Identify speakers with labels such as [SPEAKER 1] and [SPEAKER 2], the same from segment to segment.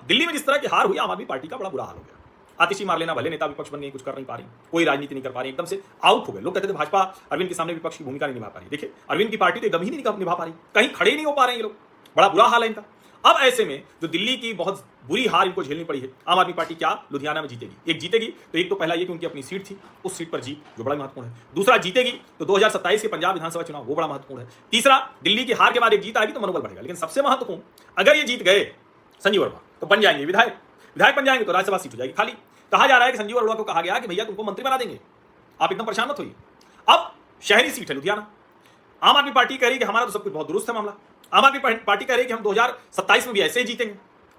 [SPEAKER 1] दिल्ली में जिस तरह की हार हुई, आम आदमी पार्टी का बड़ा बुरा हाल हो गया। आतिशी मार लेना, भले नेता विपक्ष बन गई, कुछ कर नहीं पा रही, कोई राजनीति नहीं कर पा रही, एकदम से आउट हो गए। लोग कहते थे भाजपा अरविंद के सामने विपक्ष की भूमिका नहीं निभा पा रही। देखिए, अरविंद की पार्टी तो एकदम ही नहीं निभा पा रही, कहीं खड़े ही नहीं हो पा रहे हैं ये लोग, बड़ा बुरा हाल है इनका। अब ऐसे में जो दिल्ली की बहुत बुरी हार इनको झेलनी पड़ी है, आम आदमी पार्टी क्या लुधियाना में जीतेगी? एक जीतेगी तो एक तो पहला ये कि उनकी अपनी सीट थी, उस सीट पर जीत जो बड़ा महत्वपूर्ण है। दूसरा, जीतेगी तो 2027 के पंजाब विधानसभा चुनाव, वो बड़ा महत्वपूर्ण है। तीसरा, दिल्ली की हार के बाद एक जीत आएगी तो मनोबल बढ़ेगा। लेकिन सबसे महत्वपूर्ण, अगर ये जीत गए संजीव अरोड़ा तो बन जाएंगे विधायक, विधायक बन जाएंगे तो राज्यसभा सीट हो जाएगी खाली। कहा जा रहा है कि संजीव अरोड़ा को कहा गया कि भैया तुमको मंत्री बना देंगे, आप एकदम परेशान मत होइए। अब शहरी सीट है लुधियाना, आम आदमी पार्टी कह रही है कि हमारा तो सब कुछ बहुत दुरुस्त है मामला, आम आदमी पार्टी कह रही है कि हम 2027 में भी ऐसे ही जीतेंगे,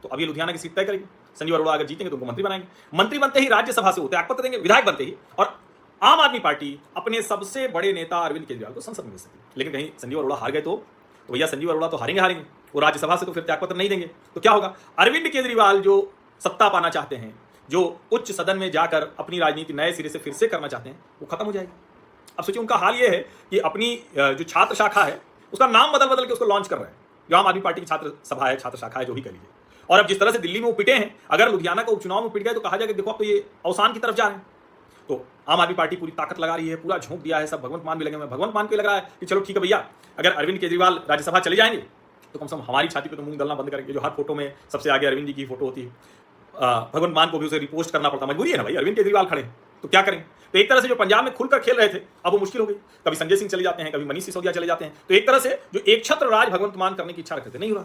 [SPEAKER 1] तो अब ये लुधियाना की सीट तय करेगी। संजीव अरोड़ा अगर जीतेंगे तो उनको मंत्री बनाएंगे, मंत्री बनते ही राज्यसभा से वो त्यागपत्र देंगे, विधायक बनते ही, और आम आदमी पार्टी अपने सबसे बड़े नेता अरविंद केजरीवाल को संसद में भेज सकती है। लेकिन कहीं संजीव अरोड़ा हार गए तो भैया संजीव अरोड़ा तो हारेंगे, वो राज्यसभा से तो फिर त्यागपत्र नहीं देंगे, तो क्या होगा? अरविंद केजरीवाल जो सत्ता पाना चाहते हैं, जो उच्च सदन में जाकर अपनी राजनीति नए सिरे से फिर से करना चाहते हैं, वो खत्म हो जाएगी। अब सोचिए, उनका हाल ये है कि अपनी जो छात्र शाखा है उसका नाम बदल बदल के उसको लॉन्च कर रहे हैं, जो आम आदमी पार्टी की छात्र सभा है, छात्र शाखा है, जो भी कह लीजिए। और अब जिस तरह से दिल्ली में वो पिटे हैं, अगर लुधियाना का उपचुनाव में पिट गए तो कहा जाएगा देखो अब तो ये अवसान की तरफ जा रहे हैं। तो आम आदमी पार्टी पूरी ताकत लगा रही है, पूरा झोंक दिया है, सब भगवंत मान भी लगे हुए हैं। भगवंत मान को लग रहा है कि चलो ठीक है भैया, अगर अरविंद केजरीवाल राज्यसभा चले जाएंगे तो कम से कम हमारी छाती पे तो मूंग दलना बंद करेंगे। जो हर फोटो में सबसे आगे अरविंद जी की फोटो होती है, भगवंत मान को भी उसे रिपोस्ट करना पड़ता, मजबूरी है ना भाई, अरविंद केजरीवाल खड़े तो क्या करें? तो एक तरह से जो पंजाब में खुलकर खेल रहे थे अब वो मुश्किल हो गई। कभी संजय सिंह चले जाते हैं, कभी मनीष सिसोदिया चले जाते हैं, तो एक तरह से जो एक छत्र राज भगवंत मान करने की इच्छा रखते थे, नहीं हो रहा।